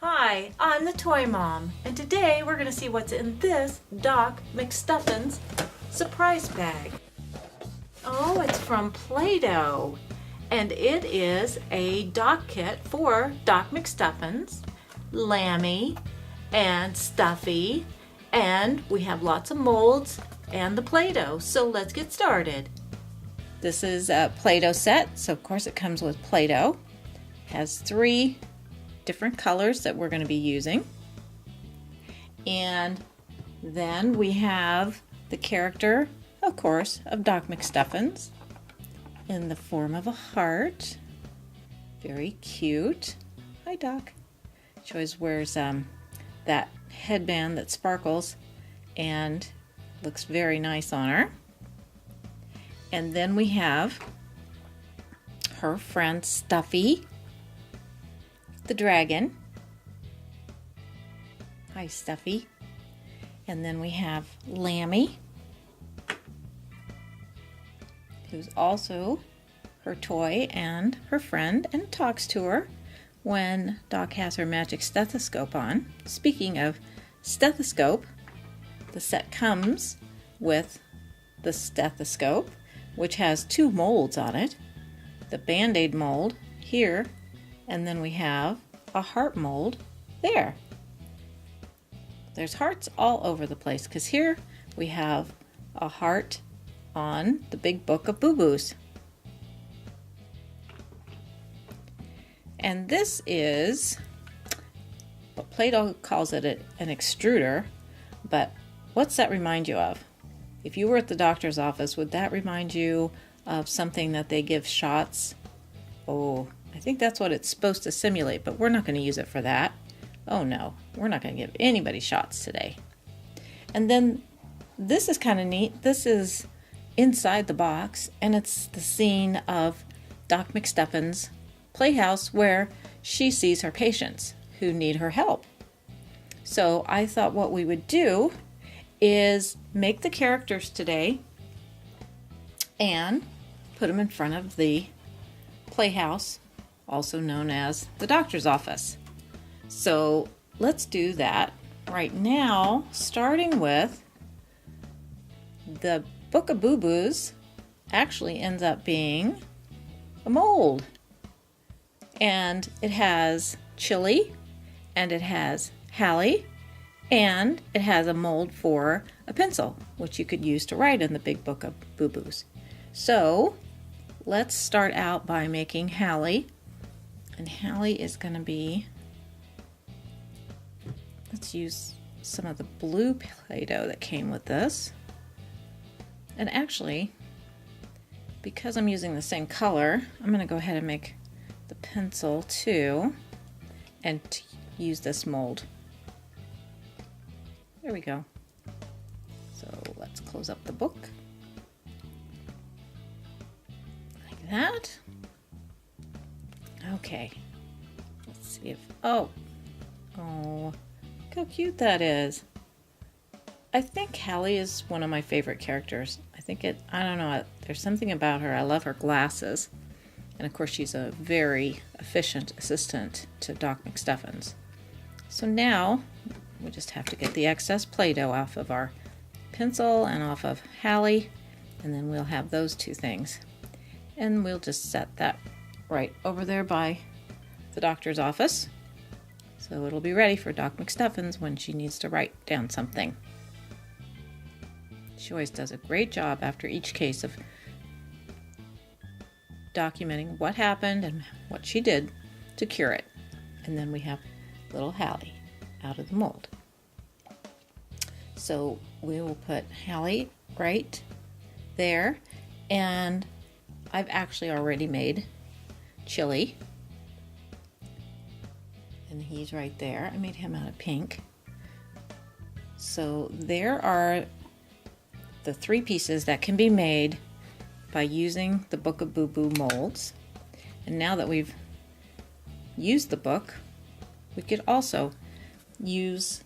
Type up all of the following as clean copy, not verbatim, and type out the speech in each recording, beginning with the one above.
Hi, I'm the Toy Mom, and today we're going to see what's in this Doc McStuffins surprise bag. Oh, it's from Play-Doh, and it is a doc kit for Doc McStuffins, Lambie, and Stuffy, and we have lots of molds and the Play-Doh, so let's get started. This is a Play-Doh set, so of course it comes with Play-Doh. It has 3 different colors that we're going to be using, and then we have the character, of course, of Doc McStuffins in the form of a heart. Very cute. Hi, Doc. She always wears that headband that sparkles and looks very nice on her. And then we have her friend Stuffy the dragon. Hi, Stuffy. And then we have Lambie, who's also her toy and her friend, and talks to her when Doc has her magic stethoscope on. Speaking of stethoscope, the set comes with the stethoscope, which has 2 molds on it. The Band-Aid mold here, and then we have a heart mold there. There's hearts all over the place because here we have a heart on the big book of boo-boos. And this is, well, Play-Doh calls it an extruder, but what's that remind you of? If you were at the doctor's office, would that remind you of something that they give shots? Oh, I think that's what it's supposed to simulate, but we're not going to use it for that. Oh no, we're not going to give anybody shots today. And then this is kind of neat. This is inside the box, and it's the scene of Doc McStuffins' playhouse where she sees her patients who need her help. So I thought what we would do is make the characters today and put them in front of the playhouse, also known as the doctor's office. So let's do that right now, starting with the Book of Boo Boos. Actually ends up being a mold, and it has Chili, and it has Hallie, and it has a mold for a pencil, which you could use to write in the big Book of Boo Boos. So let's start out by making Hallie. And Hallie is going to be, let's use some of the blue Play-Doh that came with this. And actually, because I'm using the same color, I'm going to go ahead and make the pencil too, and use this mold. There we go. So let's close up the book. Like that. Okay, let's see if, oh, look how cute that is. I think Hallie is one of my favorite characters. I don't know, there's something about her. I love her glasses. And of course, she's a very efficient assistant to Doc McStuffins. So now, we just have to get the excess Play-Doh off of our pencil and off of Hallie, and then we'll have those 2 things. And we'll just set that right over there by the doctor's office, so it'll be ready for Doc McStuffins when she needs to write down something. She always does a great job after each case of documenting what happened and what she did to cure it. And then we have little Hallie out of the mold. So we will put Hallie right there, and I've actually already made Chili, and he's right there. I made him out of pink. So there are the 3 pieces that can be made by using the Book of Boo Boo molds. And now that we've used the book, we could also use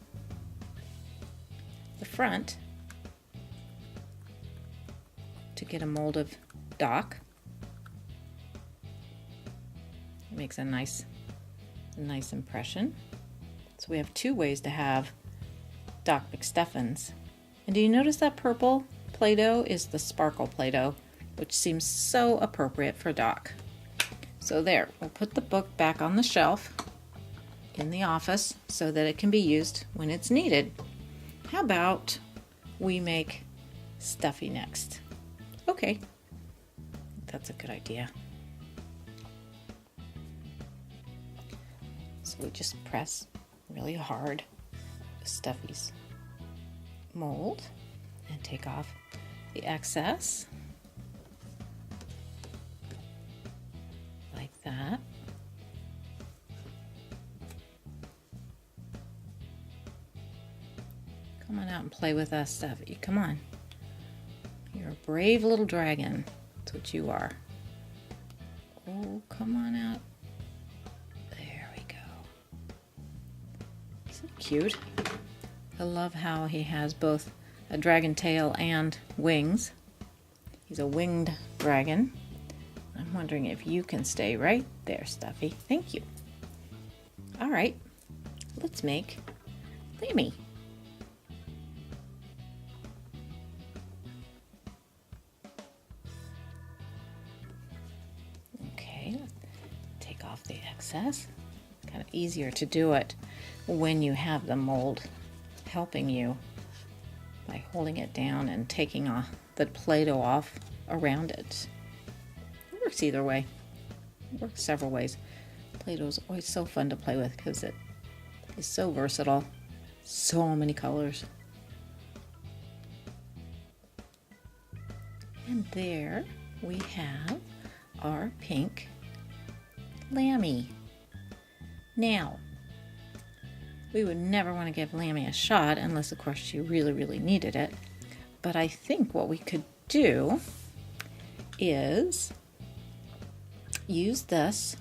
the front to get a mold of Doc. It makes a nice impression. So we have two ways to have Doc McStuffins. And do you notice that purple Play-Doh is the sparkle Play-Doh, which seems so appropriate for Doc. So there, we'll put the book back on the shelf in the office so that it can be used when it's needed. How about we make Stuffy next? Okay, that's a good idea. So we just press really hard Stuffy's mold and take off the excess like that. Come on out and play with us, Stuffy. Come on. You're a brave little dragon. That's what you are. Oh, come on out. There we go. Isn't he cute? I love how he has both a dragon tail and wings. He's a winged dragon. I'm wondering if you can stay right there, Stuffy. Thank you. All right, let's make Lambie. Okay, take off the excess. Kind of easier to do it when you have the mold helping you by holding it down and taking off the Play-Doh off around it. It works either way. It works several ways. Play-Doh is always so fun to play with because it is so versatile. So many colors. And there we have our pink Lambie. Now, we would never want to give Lambie a shot unless, of course, she really, really needed it. But I think what we could do is use this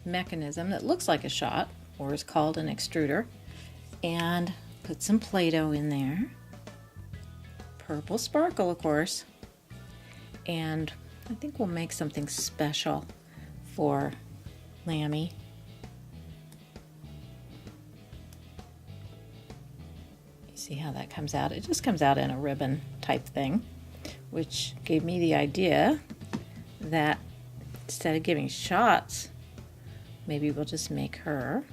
mechanism that looks like a shot, or is called an extruder, and put some Play-Doh in there. Purple sparkle, of course. And I think we'll make something special for Lambie. See how that comes out? It just comes out in a ribbon type thing, which gave me the idea that instead of giving shots, maybe we'll just make her,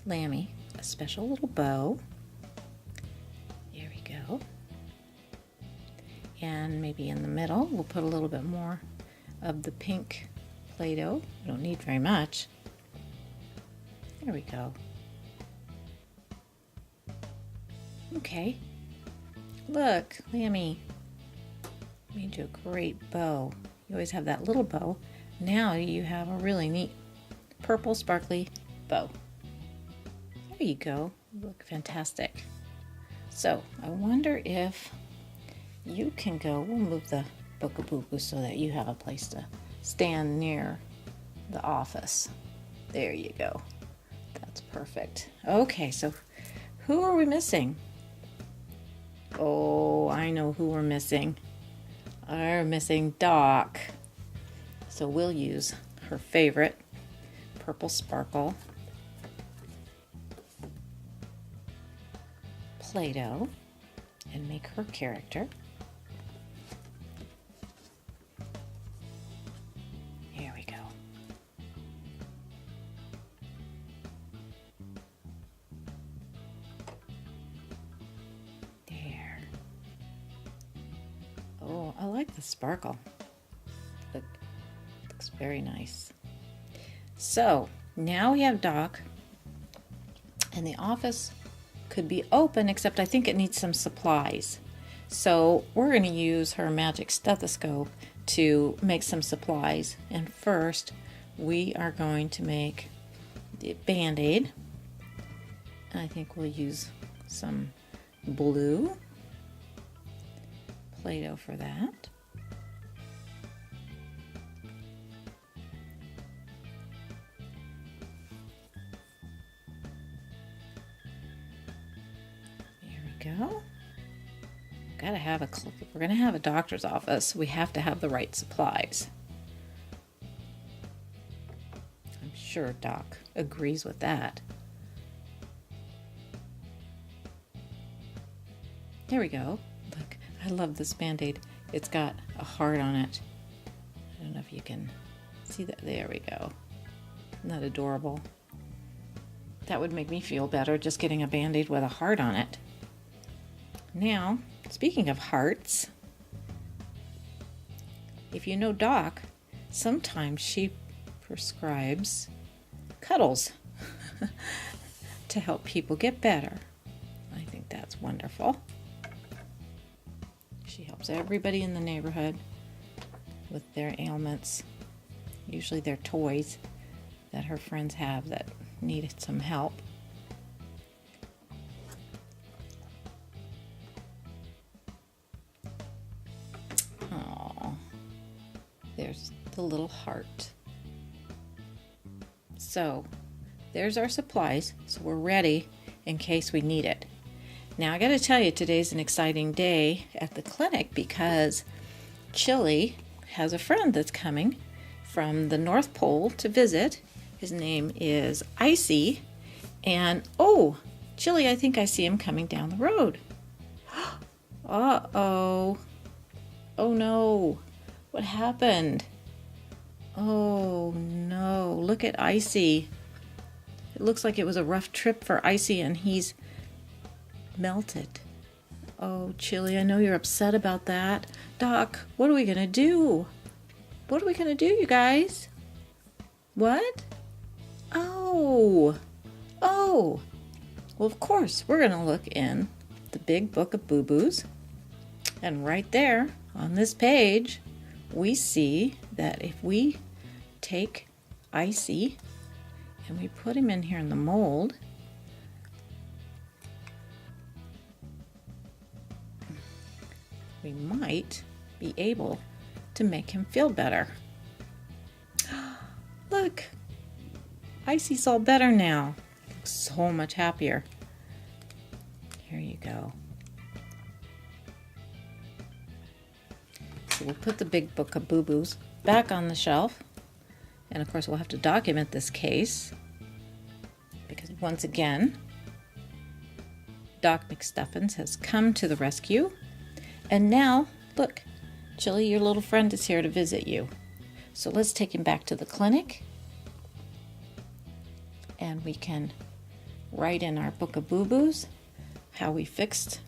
Lambie, a special little bow. There we go. And maybe in the middle, we'll put a little bit more of the pink Play-Doh. We don't need very much. There we go. Okay, look, Lambie, made you a great bow. You always have that little bow. Now you have a really neat purple sparkly bow. There you go. You look fantastic. So I wonder if you can go, we'll move the book-a-boo-boo so that you have a place to stand near the office. There you go. That's perfect. Okay, so who are we missing? Oh, I know who we're missing. We're missing Doc. So we'll use her favorite purple sparkle Play-Doh and make her character. Here we go. There. Oh, I like the sparkle. Looks very nice. So now we have Doc, and the office could be open, except I think it needs some supplies. So we're going to use her magic stethoscope to make some supplies. And first, we are going to make the Band-Aid. I think we'll use some blue Play-Doh for that. Go. Gotta have if we're gonna have a doctor's office, we have to have the right supplies. I'm sure Doc agrees with that. There we go. Look, I love this Band-Aid. It's got a heart on it. I don't know if you can see that. There we go. Isn't that adorable? That would make me feel better, just getting a Band-Aid with a heart on it. Now, speaking of hearts, if you know Doc, sometimes she prescribes cuddles to help people get better. I think that's wonderful. She helps everybody in the neighborhood with their ailments. Usually they're toys that her friends have that needed some help. Oh, there's the little heart. So there's our supplies, so we're ready in case we need it. Now I got to tell you, today's an exciting day at the clinic because Chili has a friend that's coming from the North Pole to visit. His name is Icy, and oh, Chili, I think I see him coming down the road. Uh-oh. Oh no, what happened? Oh no, look at Icy. It looks like it was a rough trip for Icy and he's melted. Oh, Chili, I know you're upset about that. Doc, what are we gonna do? What are we gonna do, you guys? What? Oh. Well, of course, we're gonna look in the big book of boo-boos. And right there on this page, we see that if we take Icy and we put him in here in the mold, we might be able to make him feel better. Look, Icy's all better now. Looks so much happier. Here you go. So we'll put the big book of boo-boos back on the shelf. And of course we'll have to document this case because once again, Doc McStuffins has come to the rescue. And now, look, Chili, your little friend is here to visit you. So let's take him back to the clinic. And we can write in our book of boo-boos how we fixed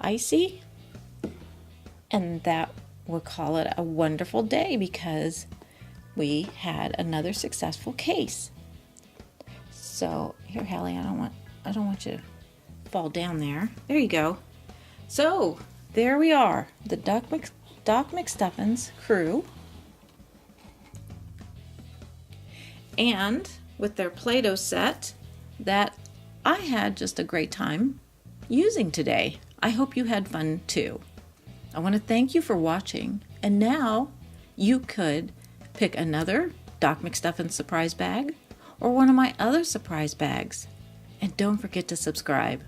Icy. And that we'll call it a wonderful day because we had another successful case. So here, Hallie, I don't want you to fall down there. There you go. So there we are, the Doc McStuffins crew, and with their Play-Doh set that I had just a great time using today. I hope you had fun too. I want to thank you for watching, and now you could pick another Doc McStuffins surprise bag or one of my other surprise bags. And don't forget to subscribe.